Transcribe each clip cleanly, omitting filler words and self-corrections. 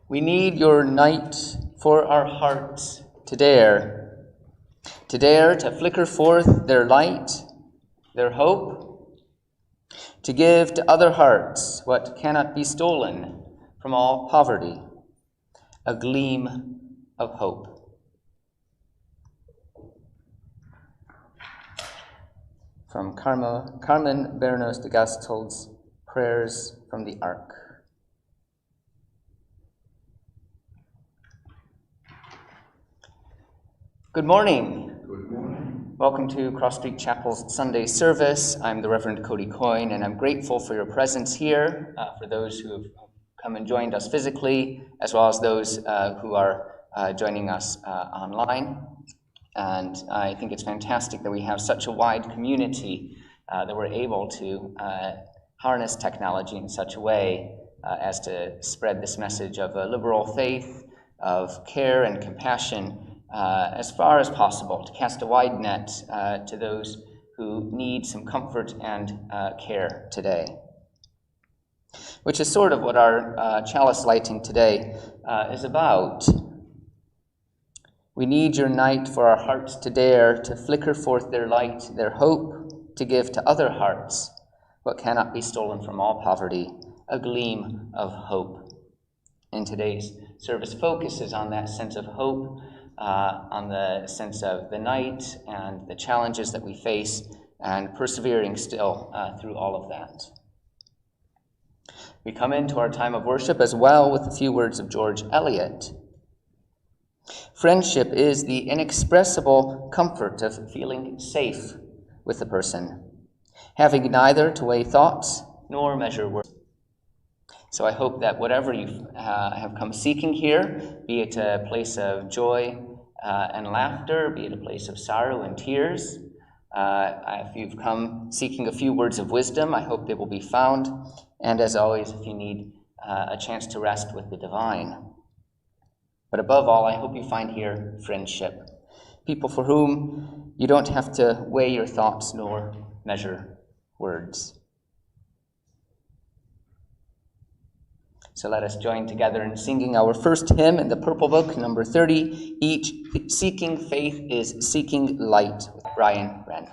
We need your night for our hearts to dare to flicker forth their light, their hope, to give to other hearts what cannot be stolen from all poverty, a gleam of hope. From Carmen Bernos de Gastol's Prayers from the Ark. Good morning. Good morning. Welcome to Cross Street Chapel's Sunday service. I'm the Reverend Cody Coyne, and I'm grateful for your presence here, for those who have come and joined us physically, as well as those who are joining us online. And I think it's fantastic that we have such a wide community that we're able to harness technology in such a way as to spread this message of a liberal faith, of care and compassion, as far as possible, to cast a wide net to those who need some comfort and care today. Which is sort of what our chalice lighting today is about. We need your night for our hearts to dare to flicker forth their light, their hope, to give to other hearts what cannot be stolen from all poverty, a gleam of hope. And today's service focuses on that sense of hope, on the sense of the night and the challenges that we face, and persevering still through all of that. We come into our time of worship as well with a few words of George Eliot. Friendship is the inexpressible comfort of feeling safe with a person, having neither to weigh thoughts nor measure words. So I hope that whatever you have come seeking here, be it a place of joy and laughter, be it a place of sorrow and tears, if you've come seeking a few words of wisdom, I hope they will be found. And as always, if you need a chance to rest with the divine. But above all, I hope you find here friendship. People for whom you don't have to weigh your thoughts nor measure words. So let us join together in singing our first hymn in the Purple Book, number 30, Each Seeking Faith is Seeking Light, with Brian Wren.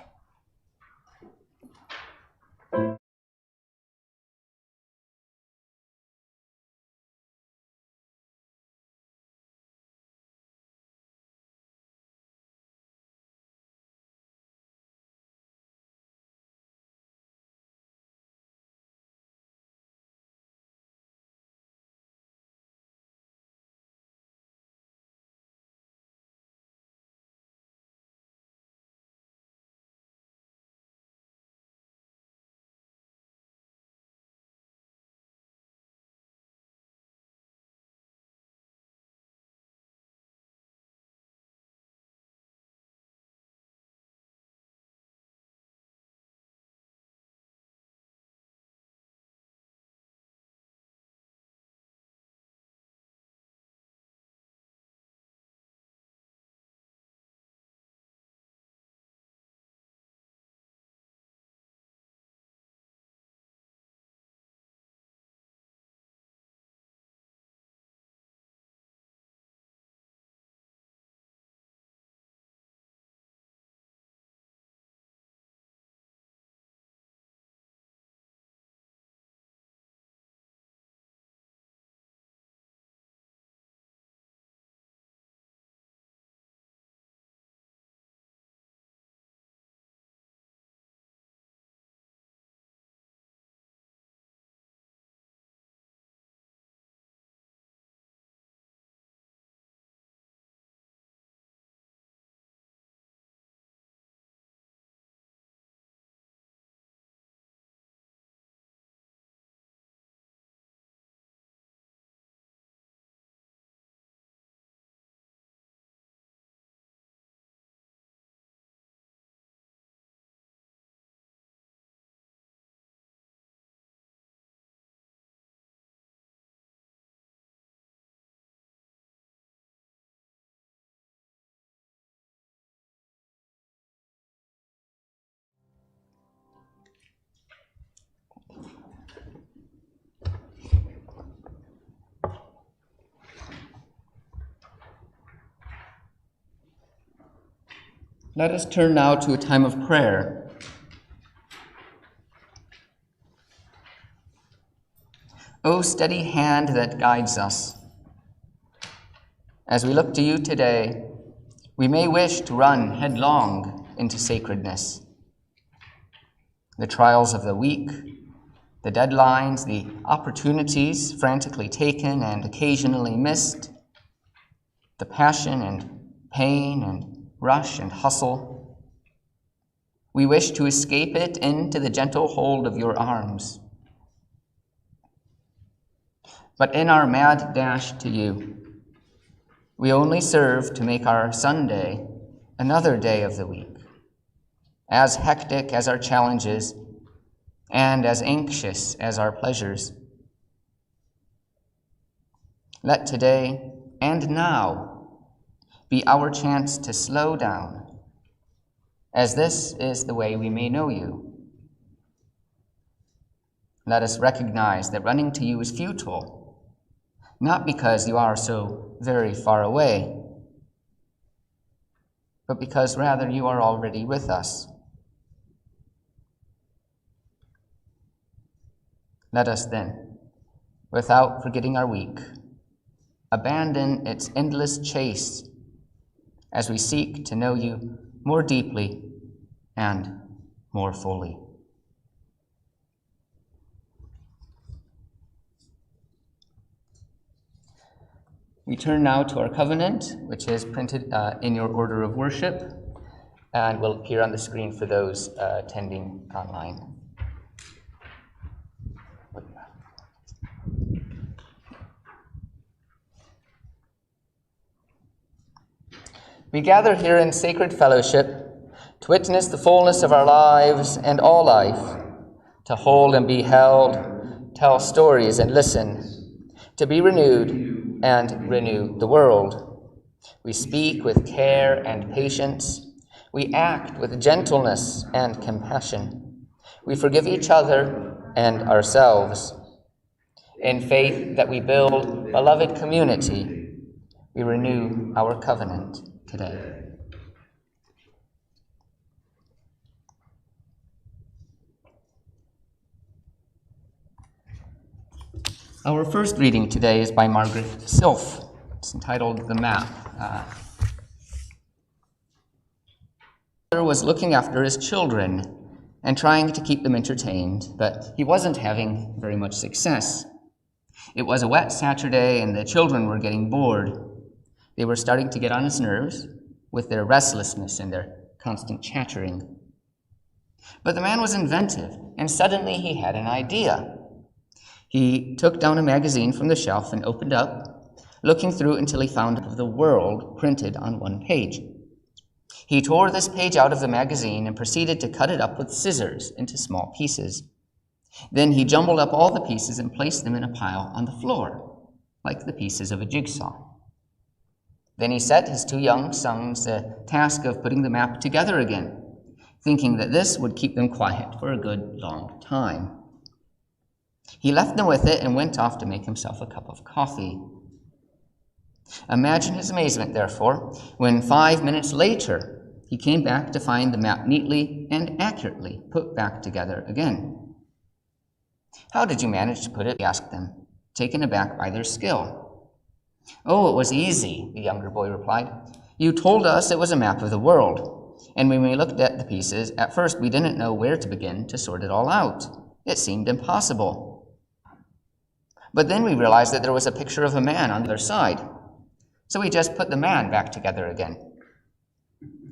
Let us turn now to a time of prayer. O steady hand that guides us, as we look to you today, we may wish to run headlong into sacredness. The trials of the week, the deadlines, the opportunities frantically taken and occasionally missed, the passion and pain and rush and hustle. We wish to escape it into the gentle hold of your arms. But in our mad dash to you, we only serve to make our Sunday another day of the week, as hectic as our challenges and as anxious as our pleasures. Let today and now be our chance to slow down, as this is the way we may know you. Let us recognize that running to you is futile, not because you are so very far away, but because rather you are already with us. Let us then, without forgetting our week, abandon its endless chase as we seek to know you more deeply and more fully. We turn now to our covenant, which is printed in your order of worship and will appear on the screen for those attending online. We gather here in sacred fellowship to witness the fullness of our lives and all life, to hold and be held, tell stories and listen, to be renewed and renew the world. We speak with care and patience. We act with gentleness and compassion. We forgive each other and ourselves. In faith that we build beloved community, we renew our covenant today. Our first reading today is by Margaret Sylph. It's entitled The Map. Father was looking after his children and trying to keep them entertained, but he wasn't having very much success. It was a wet Saturday and the children were getting bored. They were starting to get on his nerves with their restlessness and their constant chattering. But the man was inventive, and suddenly he had an idea. He took down a magazine from the shelf and opened up, looking through until he found the world printed on one page. He tore this page out of the magazine and proceeded to cut it up with scissors into small pieces. Then he jumbled up all the pieces and placed them in a pile on the floor, like the pieces of a jigsaw. Then he set his two young sons the task of putting the map together again, thinking that this would keep them quiet for a good long time. He left them with it and went off to make himself a cup of coffee. Imagine his amazement, therefore, when 5 minutes later he came back to find the map neatly and accurately put back together again. "How did you manage to put it?" he asked them, taken aback by their skill. "Oh, it was easy," the younger boy replied. "You told us it was a map of the world, and when we looked at the pieces, at first we didn't know where to begin to sort it all out. It seemed impossible. But then we realized that there was a picture of a man on the other side, so we just put the man back together again.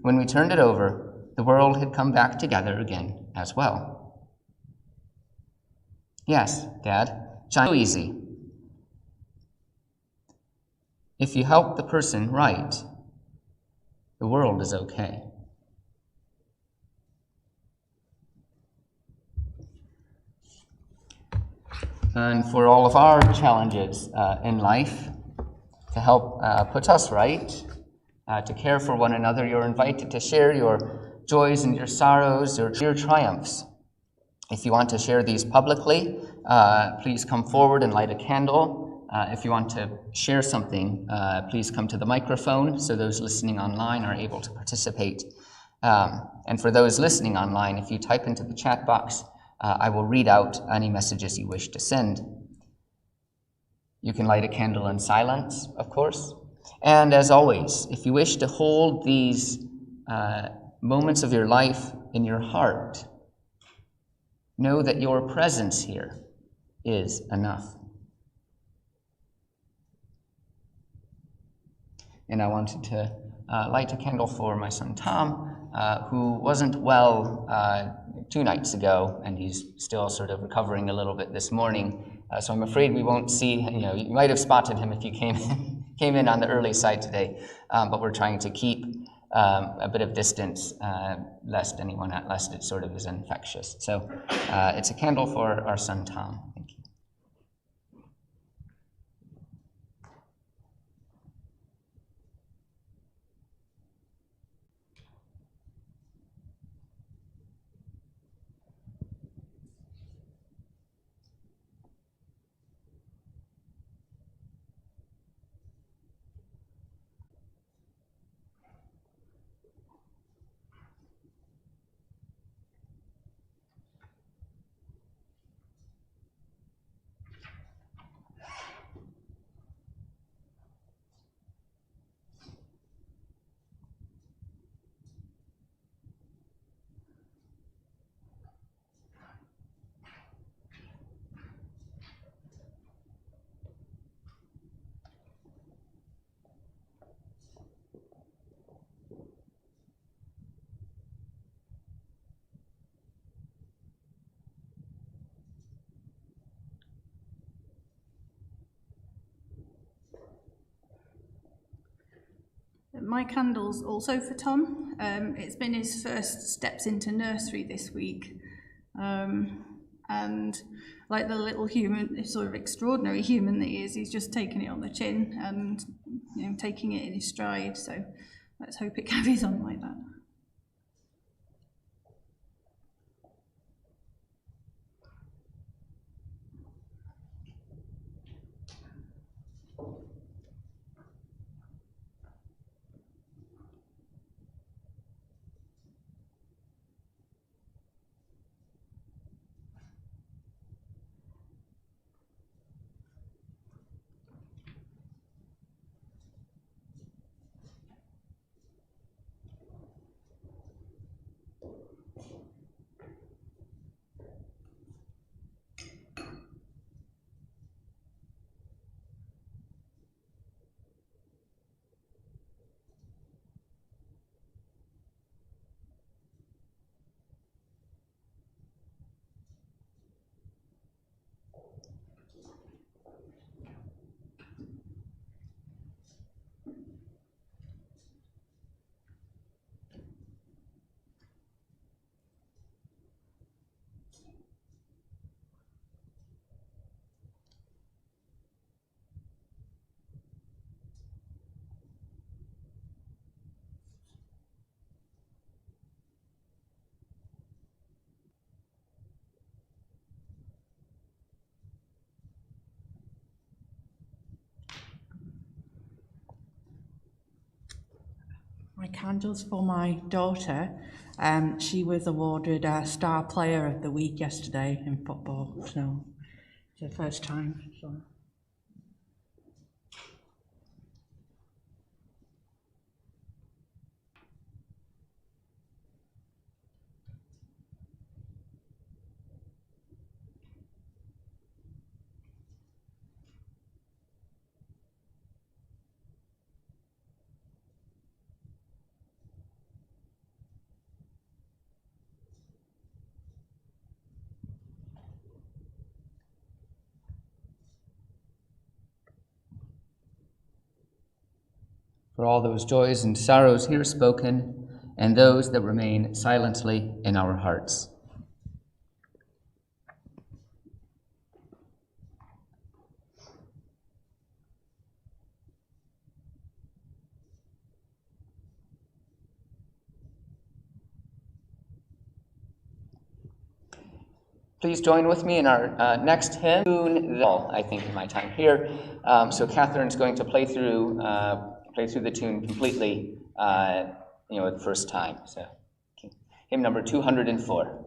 When we turned it over, the world had come back together again as well." "Yes, Dad, so easy. If you help the person right, the world is okay." And for all of our challenges in life, to help put us right, to care for one another, you're invited to share your joys and your sorrows, your triumphs. If you want to share these publicly, please come forward and light a candle. If you want to share something, please come to the microphone so those listening online are able to participate. And for those listening online, if you type into the chat box, I will read out any messages you wish to send. You can light a candle in silence, of course. And as always, if you wish to hold these moments of your life in your heart, know that your presence here is enough. And I wanted to light a candle for my son Tom, who wasn't well 2 nights ago, and he's still sort of recovering a little bit this morning. So I'm afraid we won't see, you might have spotted him if you came in on the early side today, but we're trying to keep a bit of distance lest it sort of is infectious. So it's a candle for our son Tom. Thank you. My candle's also for Tom. It's been his first steps into nursery this week. And like the little human, sort of extraordinary human that he is, he's just taking it on the chin and taking it in his stride. So let's hope it carries on like that. candles for my daughter. She was awarded a Star Player of the Week yesterday in football, so it's her first time. So. For all those joys and sorrows here spoken, and those that remain silently in our hearts. Please join with me in our next hymn, I think, in my time here. So Catherine's going to play through the tune completely, the first time. So, hymn number 204.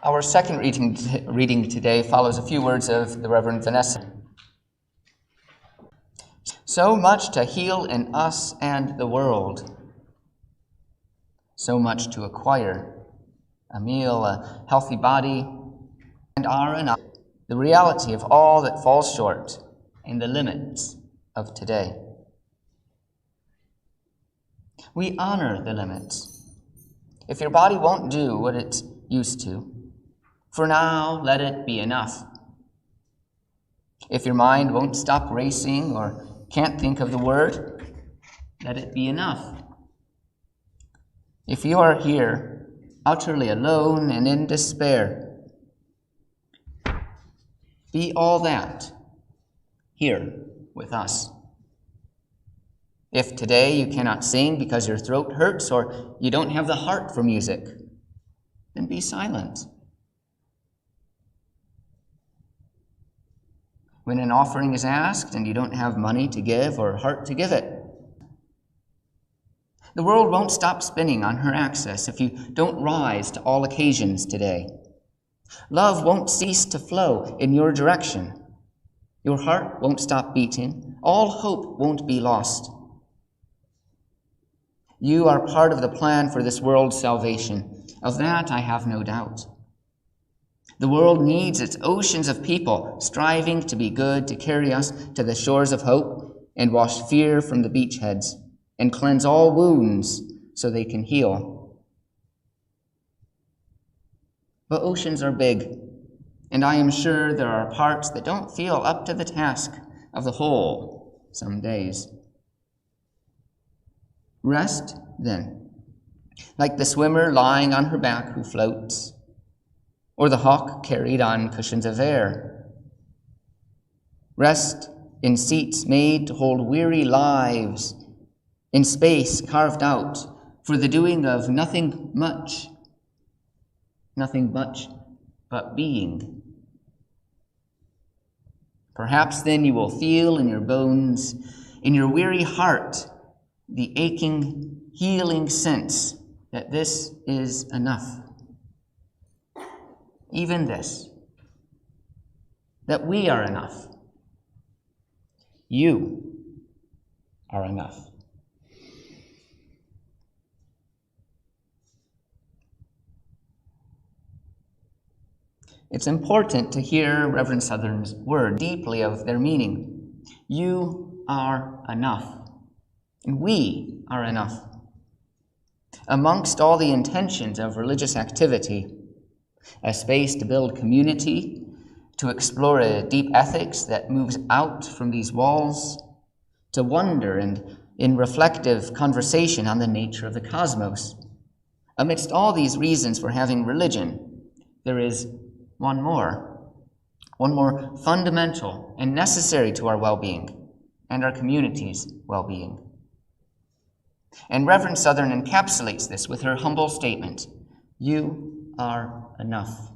Our second reading today follows a few words of the Reverend Vanessa. So much to heal in us and the world. So much to acquire. A meal, a healthy body, and are enough. The reality of all that falls short in the limits of today. We honor the limits. If your body won't do what it's used to, for now, let it be enough. If your mind won't stop racing or can't think of the word, let it be enough. If you are here, utterly alone and in despair, be all that here with us. If today you cannot sing because your throat hurts or you don't have the heart for music, then be silent. When an offering is asked and you don't have money to give or heart to give it, the world won't stop spinning on her axis if you don't rise to all occasions today. Love won't cease to flow in your direction. Your heart won't stop beating. All hope won't be lost. You are part of the plan for this world's salvation. Of that I have no doubt. The world needs its oceans of people striving to be good, to carry us to the shores of hope and wash fear from the beachheads and cleanse all wounds so they can heal. But oceans are big, and I am sure there are parts that don't feel up to the task of the whole some days. Rest, then, like the swimmer lying on her back who floats, or the hawk carried on cushions of air. Rest in seats made to hold weary lives, in space carved out for the doing of nothing much but being. Perhaps then you will feel in your bones, in your weary heart, the aching, healing sense that this is enough. Even this, that we are enough. You are enough. It's important to hear Reverend Southern's word deeply of their meaning. You are enough. And we are enough. Amongst all the intentions of religious activity, a space to build community, to explore a deep ethics that moves out from these walls, to wonder and in reflective conversation on the nature of the cosmos. Amidst all these reasons for having religion, there is one more fundamental and necessary to our well-being and our community's well-being. And Reverend Southern encapsulates this with her humble statement, you are enough.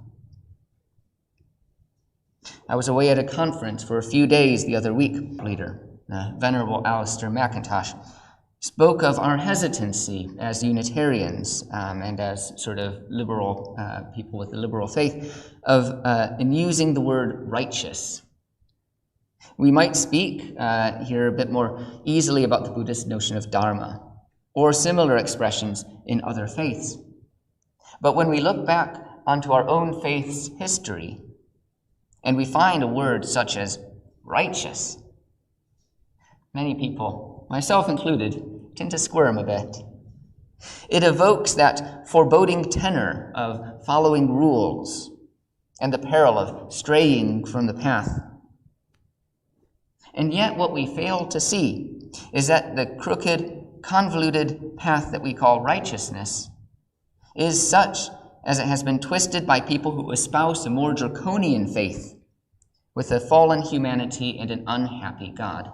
I was away at a conference for a few days the other week. Leader, the Venerable Alistair McIntosh, spoke of our hesitancy as Unitarians and as sort of liberal people with a liberal faith in using the word righteous. We might speak here a bit more easily about the Buddhist notion of dharma or similar expressions in other faiths. But when we look back onto our own faith's history and we find a word such as righteous, many people, myself included, tend to squirm a bit. It evokes that foreboding tenor of following rules and the peril of straying from the path. And yet what we fail to see is that the crooked, convoluted path that we call righteousness is such as it has been twisted by people who espouse a more draconian faith with a fallen humanity and an unhappy God.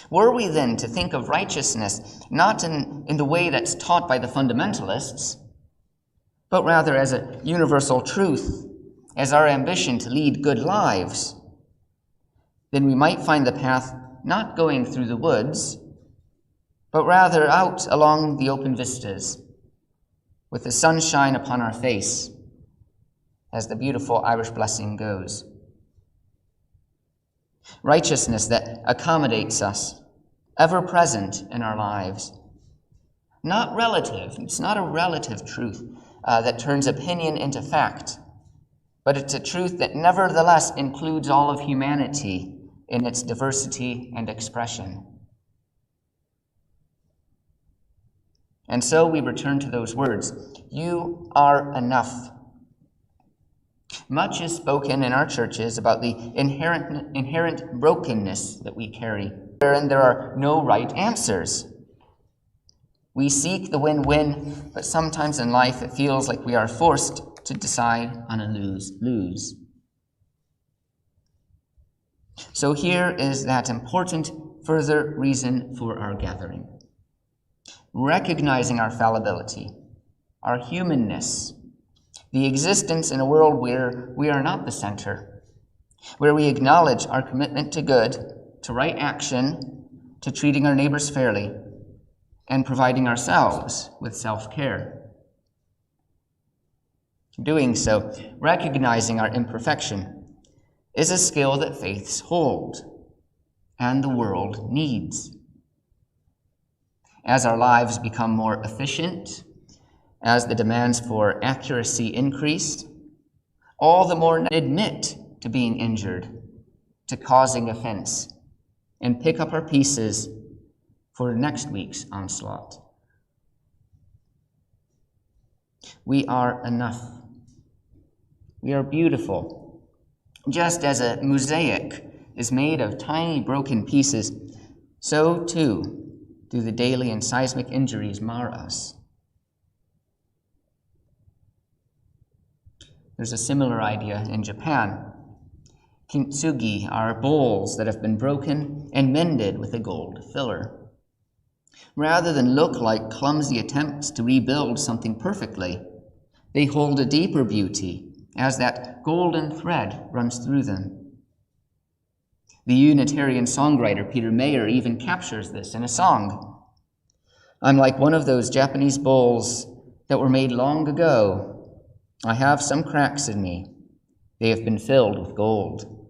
Were we then to think of righteousness not in the way that's taught by the fundamentalists, but rather as a universal truth, as our ambition to lead good lives, then we might find the path not going through the woods, but rather out along the open vistas, with the sunshine upon our face, as the beautiful Irish blessing goes. Righteousness that accommodates us, ever present in our lives. Not relative, it's not a relative truth that turns opinion into fact, but it's a truth that nevertheless includes all of humanity in its diversity and expression. And so we return to those words, you are enough. Much is spoken in our churches about the inherent brokenness that we carry, wherein there are no right answers. We seek the win-win, but sometimes in life it feels like we are forced to decide on a lose-lose. So here is that important further reason for our gathering. Recognizing our fallibility, our humanness, the existence in a world where we are not the center, where we acknowledge our commitment to good, to right action, to treating our neighbors fairly, and providing ourselves with self-care. Doing so, recognizing our imperfection, is a skill that faiths hold and the world needs. As our lives become more efficient, as the demands for accuracy increase, all the more admit to being injured, to causing offense, and pick up our pieces for next week's onslaught. We are enough. We are beautiful. Just as a mosaic is made of tiny broken pieces, so too do the daily and seismic injuries mar us. There's a similar idea in Japan. Kintsugi are bowls that have been broken and mended with a gold filler. Rather than look like clumsy attempts to rebuild something perfectly, they hold a deeper beauty as that golden thread runs through them. The Unitarian songwriter Peter Mayer even captures this in a song. I'm like one of those Japanese bowls that were made long ago. I have some cracks in me. They have been filled with gold.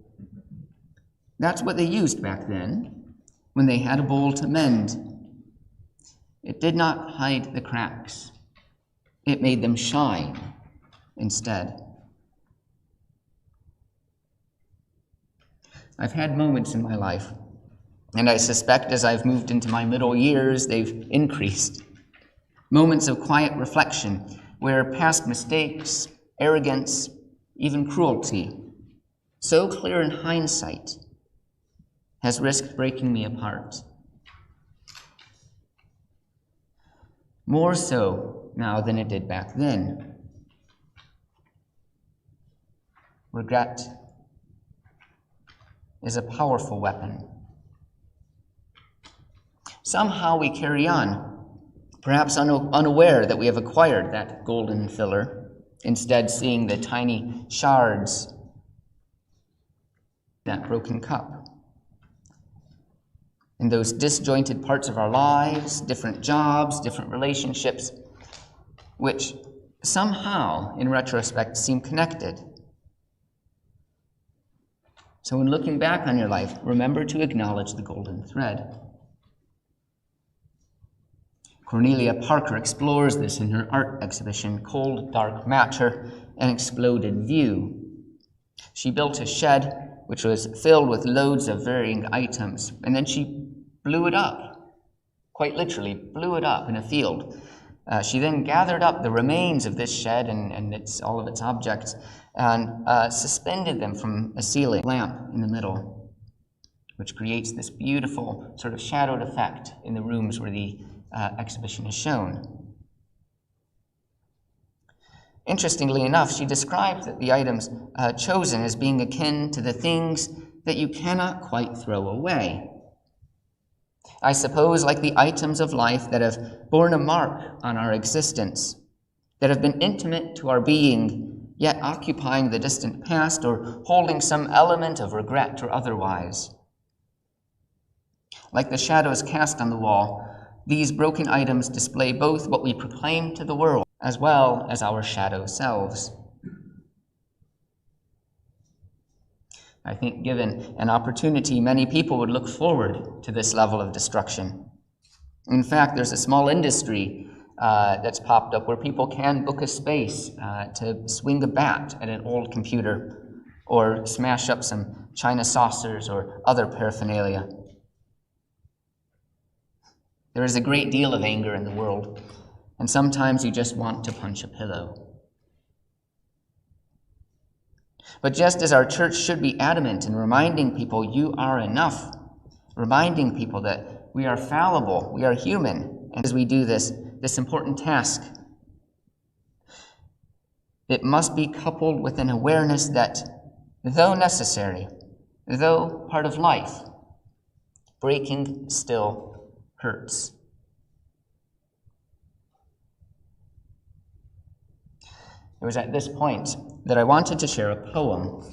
That's what they used back then, when they had a bowl to mend. It did not hide the cracks. It made them shine instead. I've had moments in my life, and I suspect as I've moved into my middle years, they've increased. Moments of quiet reflection where past mistakes, arrogance, even cruelty, so clear in hindsight, has risked breaking me apart. More so now than it did back then. Regret is a powerful weapon. Somehow we carry on, perhaps unaware that we have acquired that golden filler, instead seeing the tiny shards, that broken cup. In those disjointed parts of our lives, different jobs, different relationships, which somehow, in retrospect, seem connected. So when looking back on your life, remember to acknowledge the golden thread. Cornelia Parker explores this in her art exhibition, Cold Dark Matter, An Exploded View. She built a shed which was filled with loads of varying items, and then she blew it up, quite literally blew it up in a field. She then gathered up the remains of this shed and all of its objects and suspended them from a ceiling lamp in the middle, which creates this beautiful sort of shadowed effect in the rooms where the exhibition is shown. Interestingly enough, she described the items chosen as being akin to the things that you cannot quite throw away. I suppose like the items of life that have borne a mark on our existence, that have been intimate to our being, yet occupying the distant past or holding some element of regret or otherwise. Like the shadows cast on the wall, these broken items display both what we proclaim to the world as well as our shadow selves. I think given an opportunity, many people would look forward to this level of destruction. In fact, there's a small industry that's popped up where people can book a space to swing a bat at an old computer or smash up some china saucers or other paraphernalia. There is a great deal of anger in the world, and sometimes you just want to punch a pillow. But just as our church should be adamant in reminding people you are enough, reminding people that we are fallible, we are human, and as we do this important task, it must be coupled with an awareness that, though necessary, though part of life, breaking still hurts. It was at this point that I wanted to share a poem,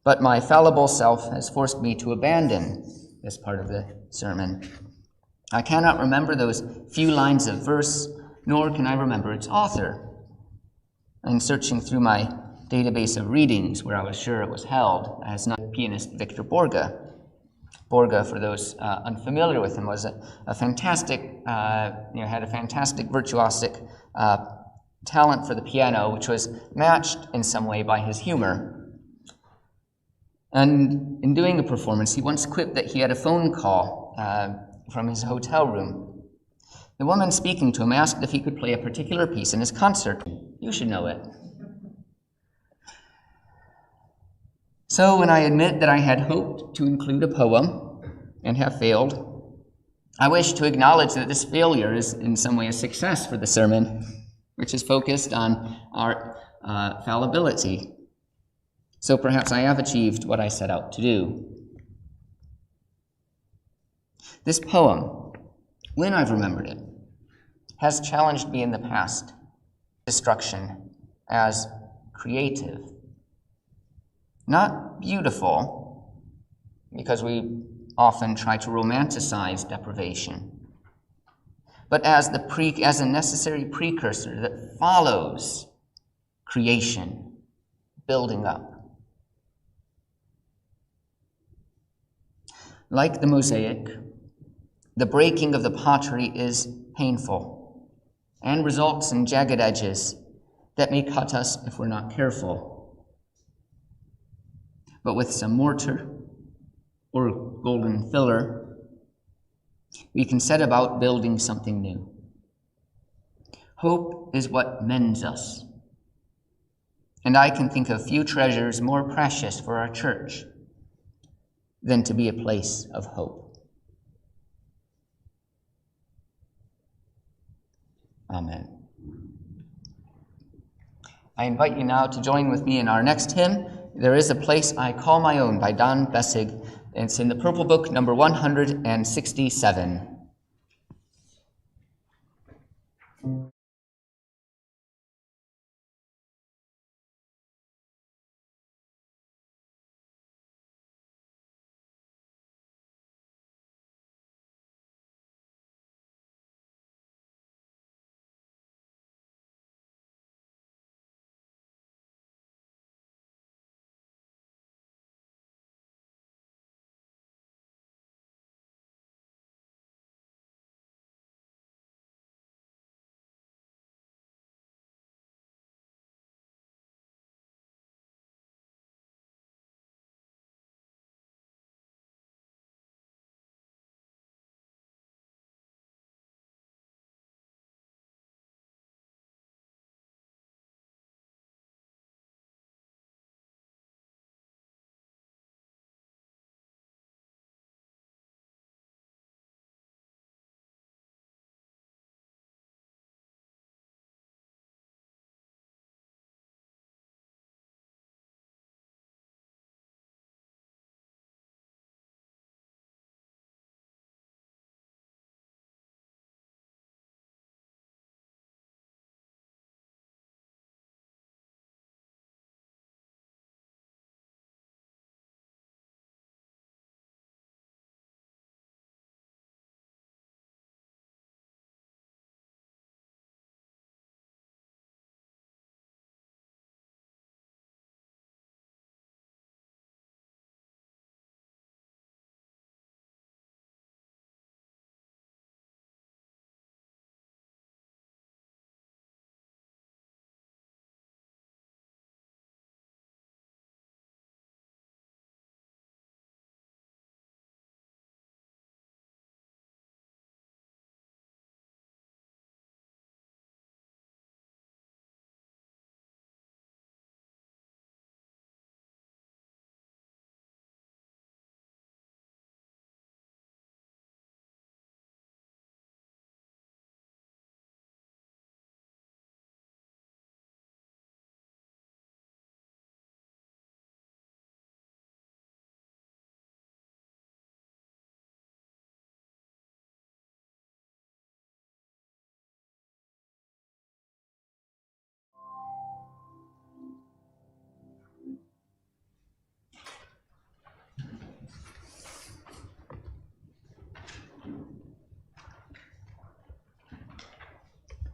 but my fallible self has forced me to abandon this part of the sermon. I cannot remember those few lines of verse, nor can I remember its author. And searching through my database of readings where I was sure it was held, as not pianist Victor Borge. Borge, for those unfamiliar with him, was a fantastic, had a fantastic virtuosic talent for the piano, which was matched in some way by his humor. And in doing a performance, he once quipped that he had a phone call from his hotel room. The woman speaking to him asked if he could play a particular piece in his concert. You should know it. So when I admit that I had hoped to include a poem and have failed, I wish to acknowledge that this failure is in some way a success for the sermon, which is focused on our fallibility. So perhaps I have achieved what I set out to do. This poem, when I've remembered it, has challenged me in the past. Destruction as creative. Not beautiful, because we often try to romanticize deprivation, but as a necessary precursor that follows creation, building up. Like the mosaic, the breaking of the pottery is painful and results in jagged edges that may cut us if we're not careful. But with some mortar or golden filler, we can set about building something new. Hope is what mends us. And I can think of few treasures more precious for our church than to be a place of hope. Amen. I invite you now to join with me in our next hymn, There Is a Place I Call My Own by Don Bessig. It's in the Purple Book, number 167.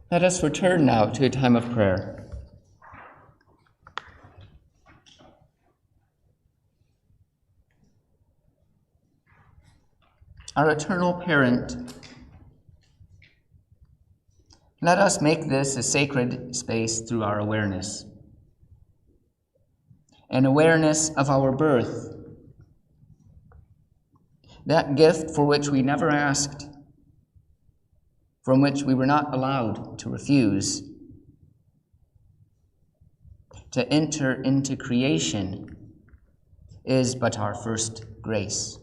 Let us return now to a time of prayer. Our eternal parent, let us make this a sacred space through our awareness. An awareness of our birth, that gift for which we never asked, from which we were not allowed to refuse. To enter into creation is but our first grace.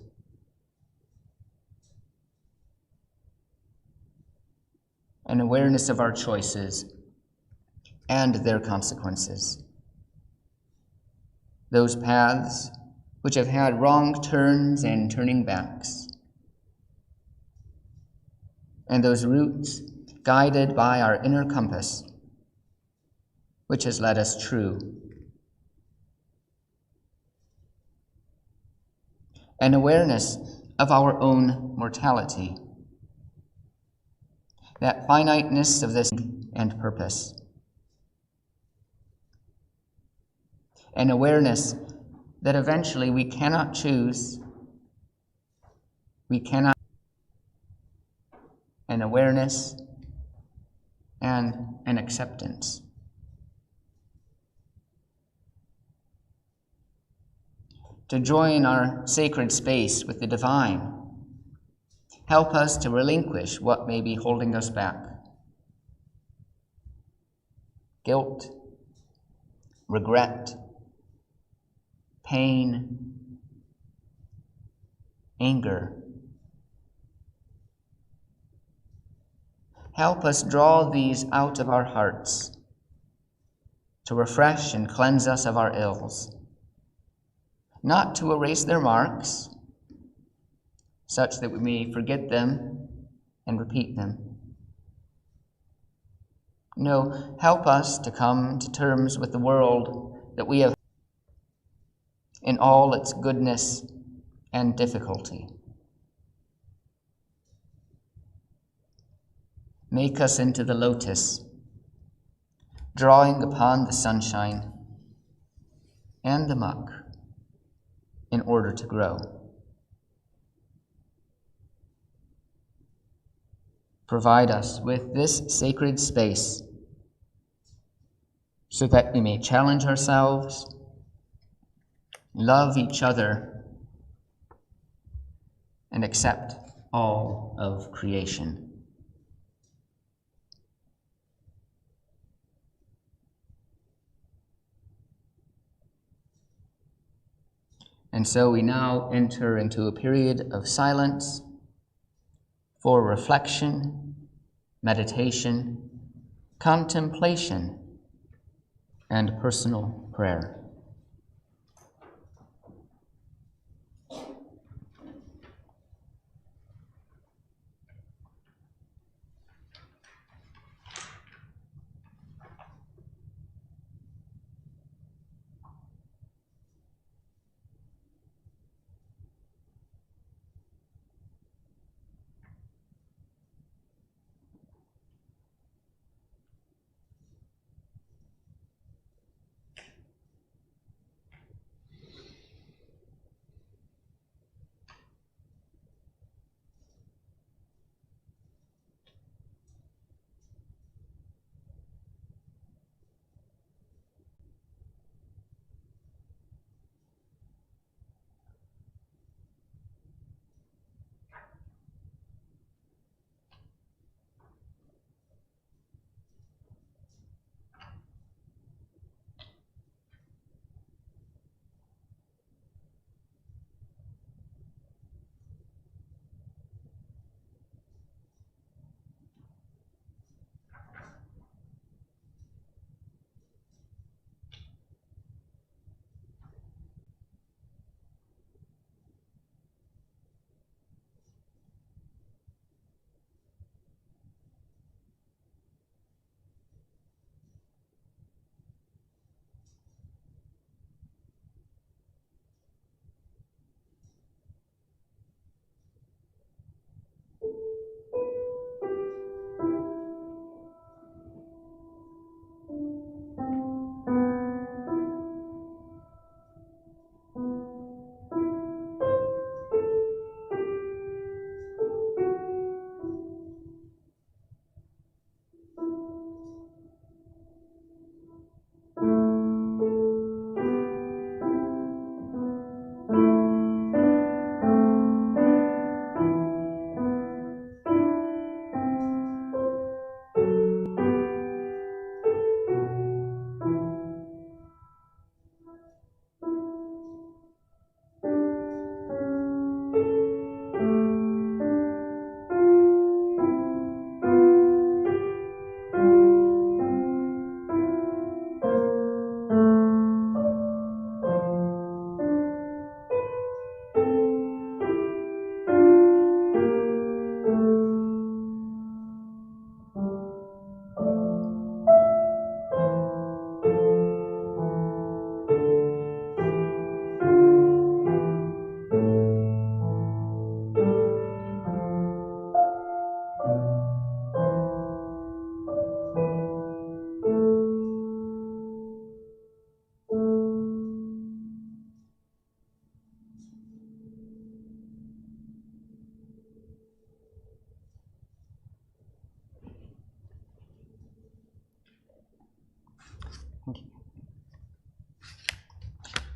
An awareness of our choices and their consequences. Those paths which have had wrong turns and turning backs, and those routes guided by our inner compass, which has led us true. An awareness of our own mortality, that finiteness of this and purpose. An awareness that eventually we cannot choose, we cannot. An awareness and an acceptance. To join our sacred space with the divine, help us to relinquish what may be holding us back. Guilt, regret, pain, anger. Help us draw these out of our hearts to refresh and cleanse us of our ills, not to erase their marks, such that we may forget them and repeat them. No, help us to come to terms with the world that we have in all its goodness and difficulty. Make us into the lotus, drawing upon the sunshine and the muck in order to grow. Provide us with this sacred space so that we may challenge ourselves, love each other, and accept all of creation. And so we now enter into a period of silence for reflection, meditation, contemplation, and personal prayer.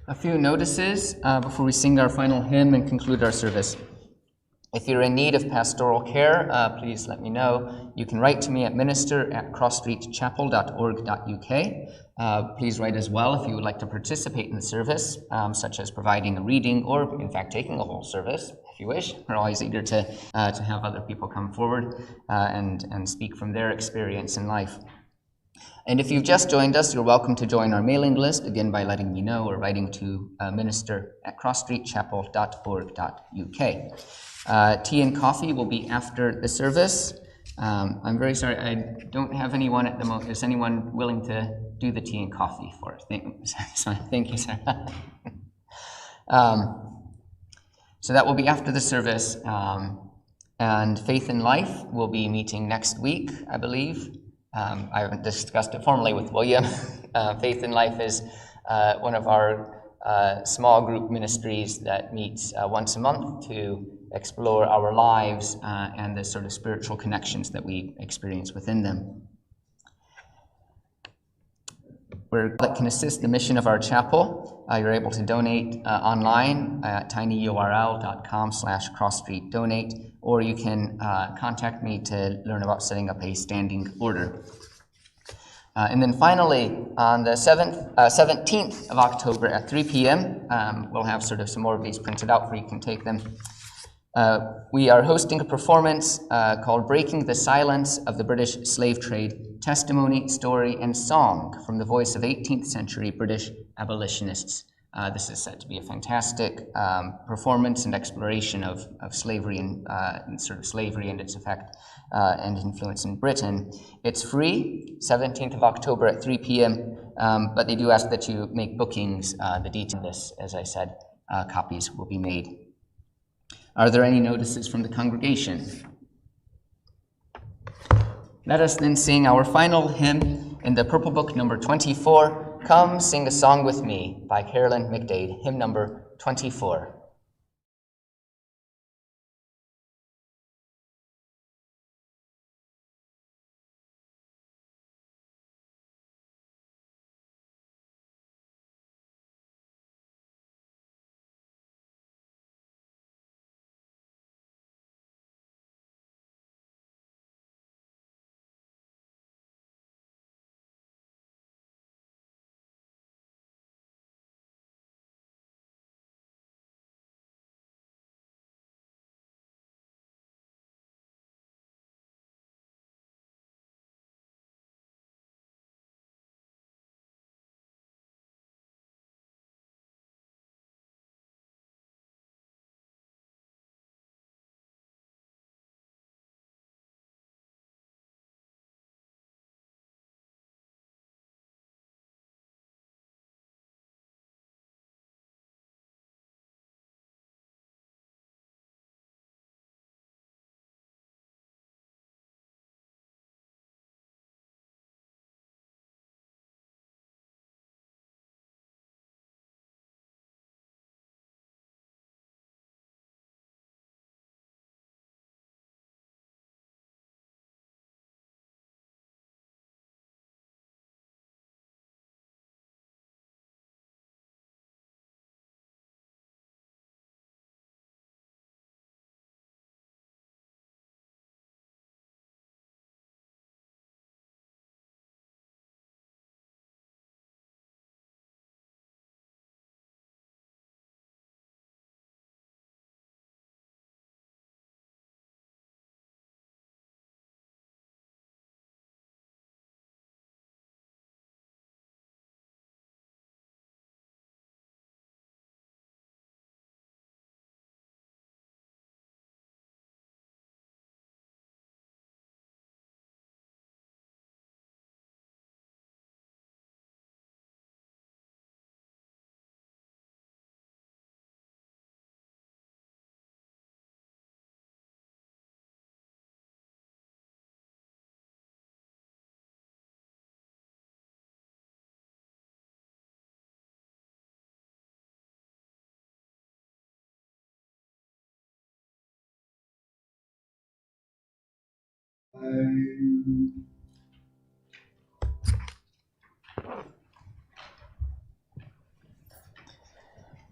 A few notices before we sing our final hymn and conclude our service. If you're in need of pastoral care, please let me know. You can write to me at minister@crossstreetchapel.org.uk. Please write as well if you would like to participate in the service, such as providing a reading or, in fact, taking a whole service, if you wish. We're always eager to have other people come forward and speak from their experience in life. And if you've just joined us, you're welcome to join our mailing list, again by letting me know or writing to minister@crossstreetchapel.org.uk. Tea and coffee will be after the service. I'm very sorry, I don't have anyone at the moment. Is anyone willing to do the tea and coffee for us? Thank you, sir. So that will be after the service. And Faith in Life will be meeting next week, I believe. I haven't discussed it formally with William. Faith in Life is one of our small group ministries that meets once a month to explore our lives and the sort of spiritual connections that we experience within them. That can assist the mission of our chapel. You're able to donate online at tinyurl.com/crossstreetdonate, or you can contact me to learn about setting up a standing order. And then finally, on the 17th of October at 3 p.m., we'll have sort of some more of these printed out where you can take them. We are hosting a performance called Breaking the Silence of the British Slave Trade, Testimony, Story, and Song from the voice of 18th century British abolitionists. This is set to be a fantastic performance and exploration of slavery and sort of slavery and its effect and influence in Britain. It's free, 17th of October at 3 p.m., but they do ask that you make bookings. The details of this, as I said, copies will be made. Are there any notices from the congregation? Let us then sing our final hymn in the Purple Book, number 24, Come Sing a Song With Me, by Carolyn McDade, hymn number 24.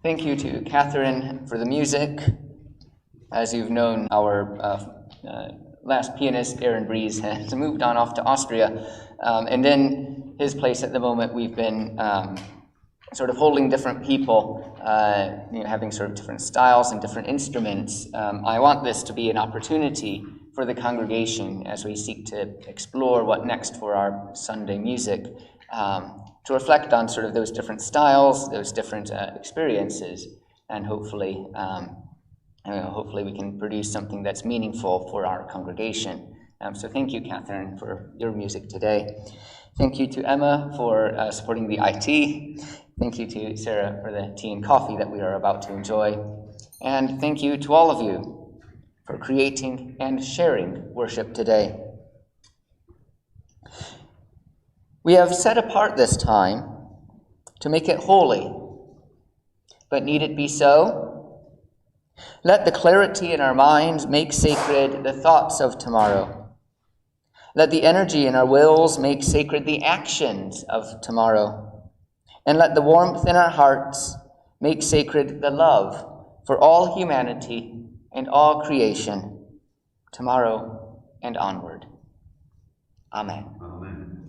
Thank you to Catherine for the music. As you've known, our last pianist, Aaron Breeze, has moved on off to Austria. And in his place at the moment, we've been sort of holding different people, having sort of different styles and different instruments. I want this to be an opportunity for the congregation as we seek to explore what next for our Sunday music, to reflect on sort of those different styles, those different experiences, and hopefully we can produce something that's meaningful for our congregation. So thank you, Catherine, for your music today. Thank you to Emma for supporting the IT. Thank you to Sarah for the tea and coffee that we are about to enjoy. And thank you to all of you for creating and sharing worship today. We have set apart this time to make it holy, but need it be so? Let the clarity in our minds make sacred the thoughts of tomorrow. Let the energy in our wills make sacred the actions of tomorrow. And let the warmth in our hearts make sacred the love for all humanity and all creation, tomorrow and onward. Amen. Amen.